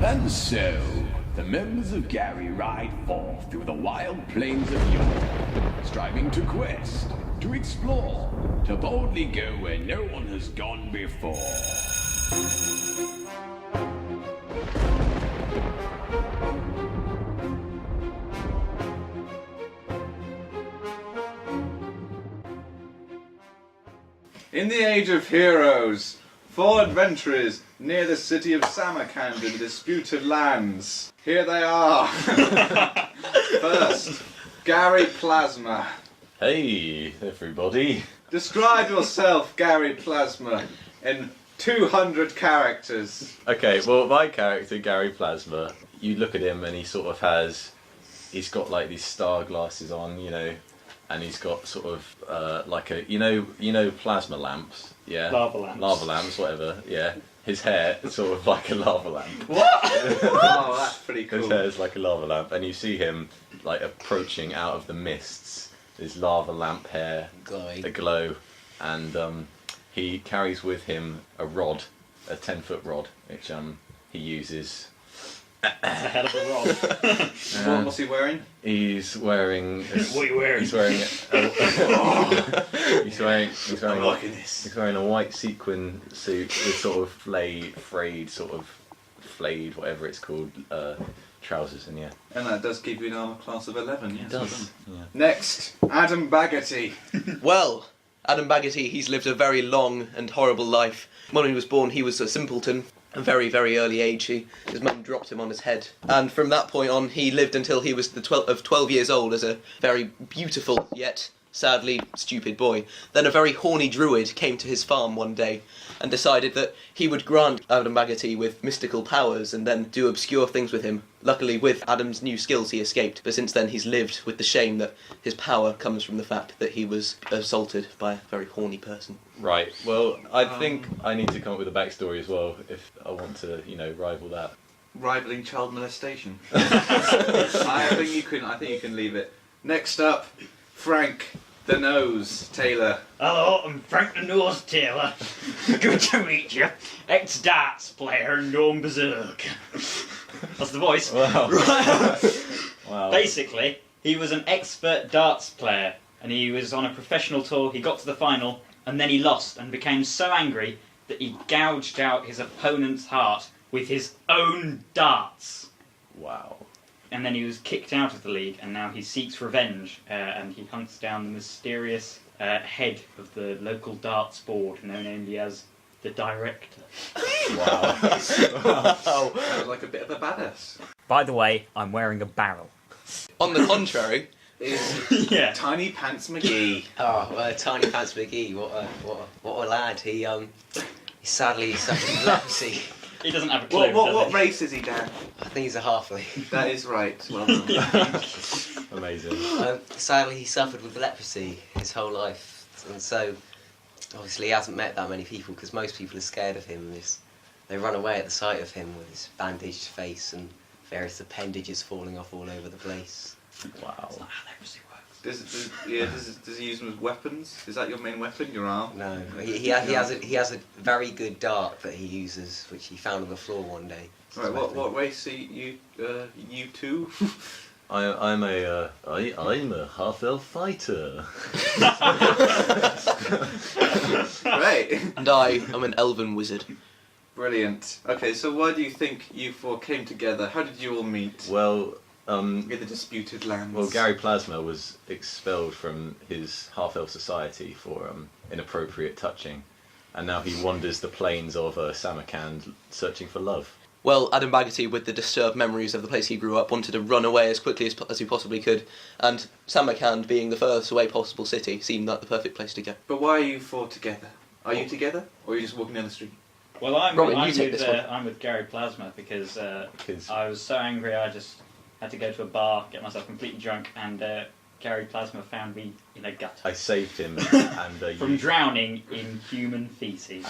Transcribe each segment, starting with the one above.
And so, the members of Gary ride forth through the wild plains of York, striving to quest, to explore, to boldly go where no one has gone before. In the age of heroes, 4 adventurers near the city of Samarkand in the disputed lands. Here they are. First, Gary Plasma. Hey, everybody. Describe yourself, Gary Plasma, in 200 characters. Okay, well, my character, Gary Plasma, you look at him and he sort of he's got like these star glasses on, you know, and he's got sort of like a, you know plasma lamps, yeah? Lava lamps, whatever, yeah. His hair is sort of like a lava lamp. What? Oh, that's pretty cool. His hair is like a lava lamp, and you see him like approaching out of the mists. His lava lamp hair, a glow, and he carries with him a rod, a 10-foot rod, which he uses. That's a hell of a rod. What's he wearing? He's wearing. What are you wearing? He's wearing. He's wearing. I'm liking this. He's wearing a white sequin suit with sort of flayed, whatever it's called, trousers, and yeah. And that does give you an armour class of 11, yes. It does. Yeah. Next, Adam Baggarty. Well, Adam Baggarty, he's lived a very long and horrible life. When he was born, he was a simpleton. A very, very early age, his mum dropped him on his head. And from that point on, he lived until he was 12 years old as a very beautiful, yet sadly stupid boy. Then a very horny druid came to his farm one day and decided that he would grant Adam Baggarty with mystical powers and then do obscure things with him. Luckily, with Adam's new skills, he escaped, but since then he's lived with the shame that his power comes from the fact that he was assaulted by a very horny person. Right. Well, I think I need to come up with a backstory as well if I want to, rival that. Rivaling child molestation. I think you can leave it. Next up, Frank the Nose Taylor. Hello, I'm Frank the Nose Taylor. Good to meet you. Ex-darts player known Berserk. That's the voice. Wow. Wow. Basically, he was an expert darts player, and he was on a professional tour. He got to the final, and then he lost, and became so angry that he gouged out his opponent's heart with his own darts. Wow. And then he was kicked out of the league, and now he seeks revenge, and he hunts down the mysterious head of the local darts board, known only as the director. Wow. Wow. Sounds like a bit of a badass. By the way, I'm wearing a barrel. On the contrary, Is Yeah. Tinypants McGee. Oh, Tinypants McGee, what a lad. He sadly suffered from leprosy. He doesn't have a clue. What race is he, Dan? I think he's a halfling. That is right. Well done. Amazing. Sadly, he suffered with leprosy his whole life, and so obviously he hasn't met that many people because most people are scared of him. They run away at the sight of him with his bandaged face and various appendages falling off all over the place. Wow. That's not how leprosy works. Does he use them as weapons? Is that your main weapon, your arm? No, he has a very good dart that he uses, which he found on the floor one day. Right. What race are you two? I'm a half-elf fighter. Great. and I am an elven wizard. Brilliant. Okay, so why do you think you four came together? How did you all meet? Well, in the disputed lands. Well, Gary Plasma was expelled from his half-elf society for inappropriate touching, and now he wanders the plains of Samarkand searching for love. Well, Adam Baggarty, with the disturbed memories of the place he grew up, wanted to run away as quickly as he possibly could, and Samarkand, being the furthest away possible city, seemed like the perfect place to go. But why are you four together? Are you together, or are you just walking down the street? Well, I'm Robin, with Gary Plasma because I was so angry I just had to go to a bar, get myself completely drunk, and Gary Plasma found me in a gutter. I saved him and from drowning in human feces.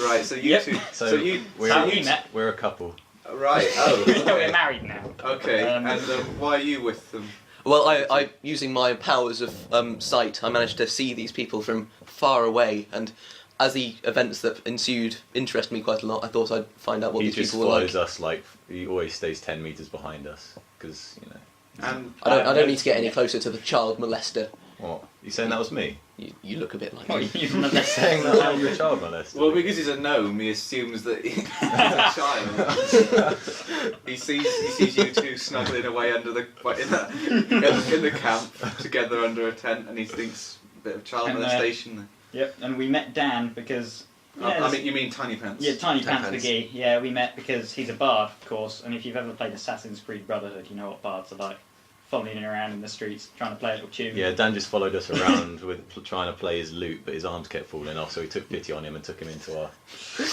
Right, so you two. We're a couple. Right. Oh. Yeah, Okay. we're married now. Okay. And why are you with them? Well, I using my powers of sight, I managed to see these people from far away, and as the events that ensued interest me quite a lot, I thought I'd find out what He these just people were like. follows us like he always stays 10 metres behind us because And I don't need to get any closer to the child molester. What? You saying that was me? You look a bit like What, me. you've molested Saying that I'm a child molester? Well, because he's a gnome, he assumes that he's a child. he sees you two snuggling away under the in the camp together under a tent, and he thinks a bit of child And, molestation there. Yep, and we met Dan because... I mean, you mean Tinypants? Yeah, Tinypants Tinypants. McGee. Yeah, we met because he's a bard, of course, and if you've ever played Assassin's Creed Brotherhood, you know what bards are like. Following around in the streets, trying to play a little tune. Yeah, Dan just followed us around with trying to play his lute, but his arms kept falling off, so we took pity on him and took him into our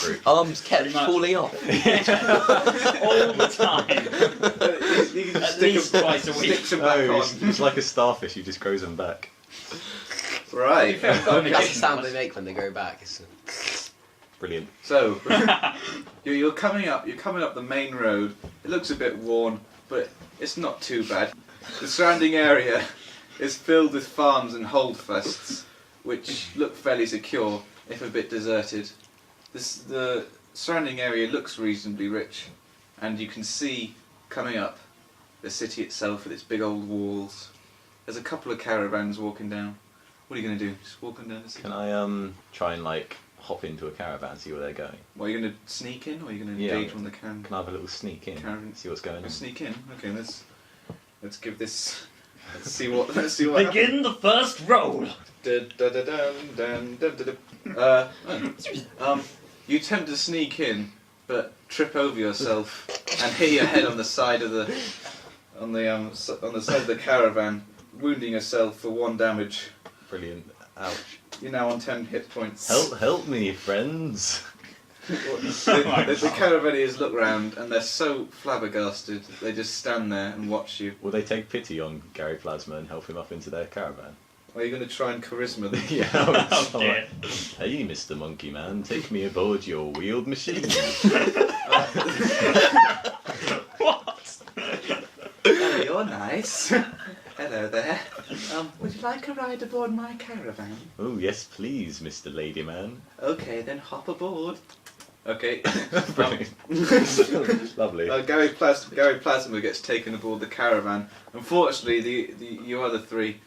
group. Arms kept Pretty much. falling off. All the time. You can just At least twice a week. Sticks them back No, on. it's like a starfish, he just grows them back. Right. That's the sound they make when they go back. Brilliant. So you're coming up the main road. It looks a bit worn, but it's not too bad. The surrounding area is filled with farms and holdfasts, which look fairly secure, if a bit deserted. The surrounding area looks reasonably rich, and you can see coming up the city itself with its big old walls. There's a couple of caravans walking down. What are you going to do? Just walking down the city? Can I try and like hop into a caravan, see where they're going? Well, are you going to sneak in, or are you going to Yeah. engage on the caravan? Can I have a little sneak in, Caravan. see what's going on? Sneak in. Okay, let's give this. Let's see what happens. Begin the first roll. You attempt to sneak in, but trip over yourself and hit your head on the side of the side of the caravan, wounding yourself for 1 damage. Brilliant. Ouch. You're now on 10 hit points. Help me, friends. The caravaniers look round and they're so flabbergasted they just stand there and watch you. Will they take pity on Gary Plasma and help him up into their caravan? Are you going to try and charisma them? Yeah. Oh dear. Hey, Mr. Monkey Man, take me aboard your wheeled machine. What? Oh, you're nice. Hello there. Would you like a ride aboard my caravan? Oh, yes, please, Mr. Lady Man. Okay, then hop aboard. Okay. Brilliant. Lovely. Gary Plasma gets taken aboard the caravan. Unfortunately, you other three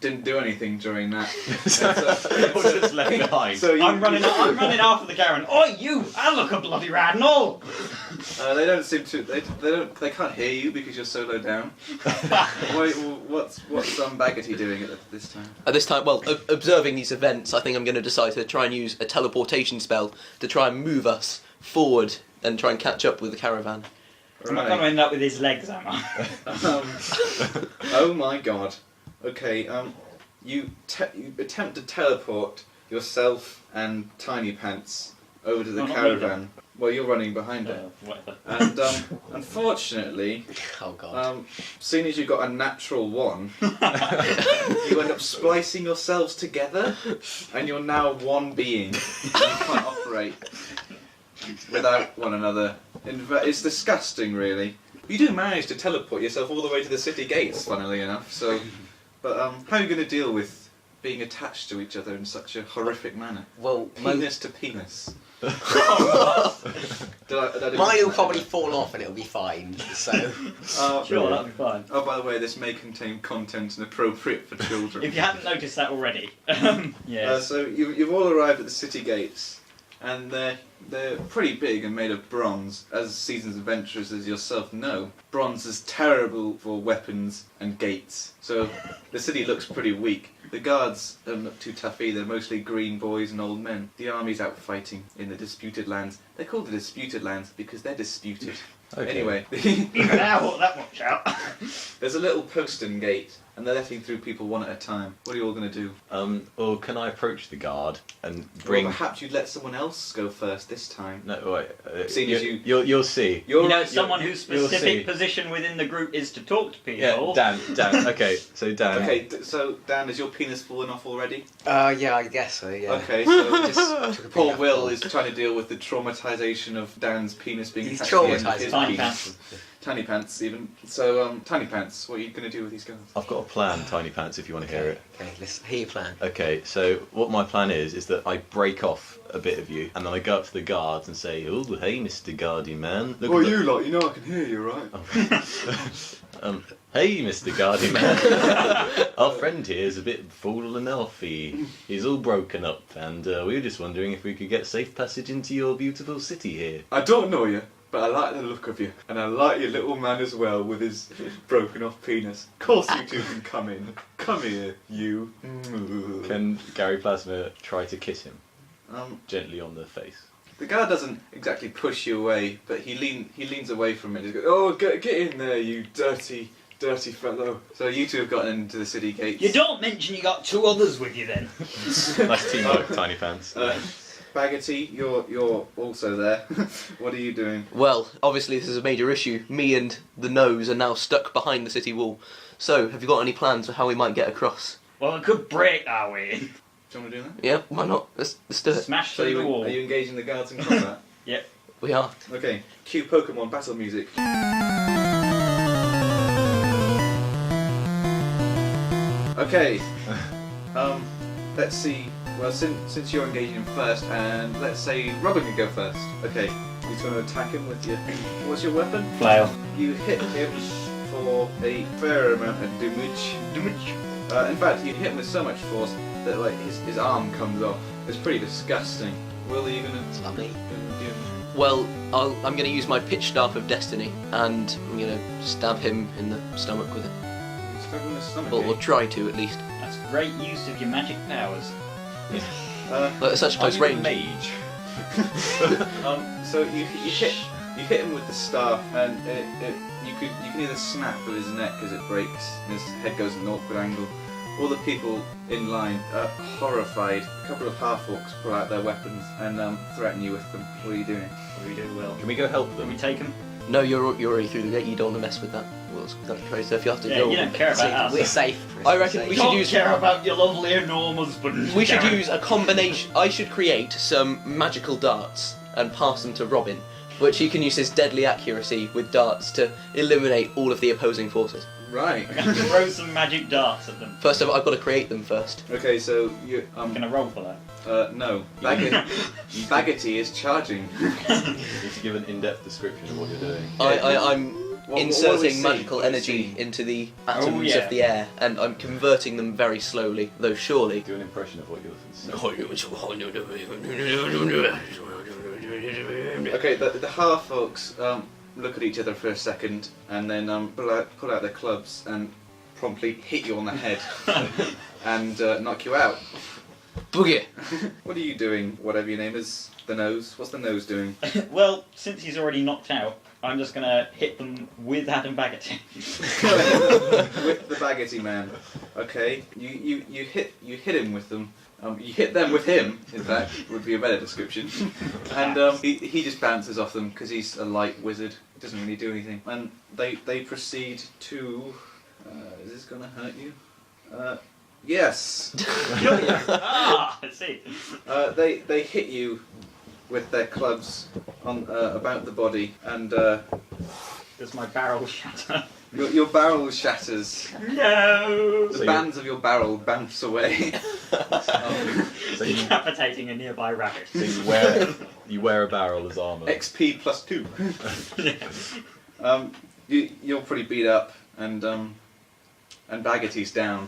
didn't do anything during that. You're just left behind. So I'm running after the caravan. Oi, you! I look a bloody rad and all! they don't seem to. They can't hear you because you're so low down. What's Baggarty doing at this time? At this time, well, observing these events, I think I'm going to decide to try and use a teleportation spell to try and move us forward and try and catch up with the caravan. I'm not going to end up with his legs, am I? Oh my god. Okay, you attempt to teleport yourself and Tinypants over to the Oh, not me, caravan. Well, you're running behind her. Whatever. And unfortunately, Oh god. seeing as you got a natural 1, you end up splicing yourselves together, and you're now one being. You can't operate without one another. It's disgusting, really. You do manage to teleport yourself all the way to the city gates, funnily enough. So, but how are you going to deal with being attached to each other in such a horrific manner? Well, Penis to penis. mine will probably fall off and it'll be fine. So Sure, that'll be fine. Oh, by the way, this may contain content inappropriate for children. If you hadn't noticed that already. Yes. So you've all arrived at the city gates, and they're pretty big and made of bronze. As seasoned adventurers as yourself know, bronze is terrible for weapons and gates. So the city looks pretty weak. The guards don't look too tough either, mostly green boys and old men. The army's out fighting in the disputed lands. They're called the disputed lands because they're disputed. Okay. Anyway, Even now, that much out. there's a little postern gate, and they're letting through people one at a time. What are you all going to do? Or can I approach the guard and Well, bring... perhaps you'd let someone else go first this time. No, wait. Seeing as you- You'll see. You know, someone whose you'll see. specific position within the group is to talk to people. Yeah, Dan. Okay, so Dan. Okay, so Dan, is your penis fallen off already? yeah, I guess so. Yeah. Okay, so Just took a poor big Will apple. is trying to deal with the traumatisation of Dan's penis being He's attached to traumatised. his Tiny penis. pants. Tinypants even. So, Tinypants, what are you going to do with these guns? I've got a plan, Tinypants, if you want to hear it. Okay, let's hear your plan. Okay, so what my plan is that I break off a bit of you, and then I go up to the guards and say, "Oh, hey, Mr. Guardy Man. Look at the- lot, you know I can hear you, right? Hey, Mr. Guardy Man. Our friend here is a bit fallen off. He's all broken up, and we were just wondering if we could get safe passage into your beautiful city here." I don't know you, but I like the look of you. And I like your little man as well, with his broken off penis. Of course you two can come in. Come here, you. Can Gary Plasma try to kiss him Um, gently on the face? the guard doesn't exactly push you away, but he leans away from it. He goes, "Oh, get in there, you dirty fellow." So you two have gotten into the city gates. You don't mention you got two others with you then. Nice teamwork, Tinypants. Baggarty, you're also there. What are you doing? Well, obviously this is a major issue. Me and the nose are now stuck behind the city wall. So, have you got any plans for how we might get across? Well, I could break our way in. Do you want to do that? Yeah, why not? Let's do it. Smash So through the wall. are you engaging the guards in combat? Yep. We are. Okay, cue Pokemon battle music. Okay. Let's see. Well, since you're engaging him first, and let's say Robin can go first. Okay. He's going to attack him with your. What's your weapon? Flail. You hit him for a fair amount of damage. In fact, you hit him with so much force that like his arm comes off. It's pretty disgusting. Will, are you gonna Lovely. do? Well, I'm going to use my pitch staff of destiny, and I'm going to stab him in the stomach with it. Stab him in the stomach. Or try to, at least. That's great use of your magic powers. But at such close Are you a range. mage? So you hit him with the staff, and you can either snap with his neck as it breaks, and his head goes at an awkward angle. All the people in line are horrified. A couple of half-orcs pull out their weapons and threaten you with them. What are you doing? What do we do, Will? Can we go help Can them? we take him? No, you're already through the gate. You don't want to mess with that. Well, that's crazy. So if you have to Yeah, go, you don't care about us. We're safe. I reckon we should Don't use. care about your lovely enormous husband. We should Gary. use a combination. I should create some magical darts and pass them to Robin, which he can use his deadly accuracy with darts to eliminate all of the opposing forces. Right. We're going to throw some magic darts at them. First of all, I've got to create them first. Okay, so you I'm going to roll for that. no. Baggarty is charging. You need to give an in-depth description of what you're doing. I'm What do we inserting see? magical What do we energy see? into the atoms yeah. of the air, and I'm converting them very slowly, though surely. Do an impression of what you're saying. Okay, the half-orcs look at each other for a second, and then pull out their clubs and promptly hit you on the head and knock you out. Boogie! What are you doing, whatever your name is? The nose? What's the nose doing? Well, since he's already knocked out, I'm just going to hit them with Adam Baggarty. With the Baggarty man. Okay, you hit him with them. You hit them with him, in fact, would be a better description. And he just bounces off them because he's a light wizard. He doesn't really do anything. And they proceed to... is this going to hurt you? Yes. Ah, I see. They hit you with their clubs on about the body, and Does my barrel shatter? your barrel shatters. No! The bands of your barrel bounce away. So you, Decapitating a nearby rabbit. so you wear a barrel as armour. XP +2. You're pretty beat up, and Baggarty's down.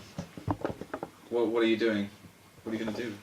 What are you doing? What are you going to do?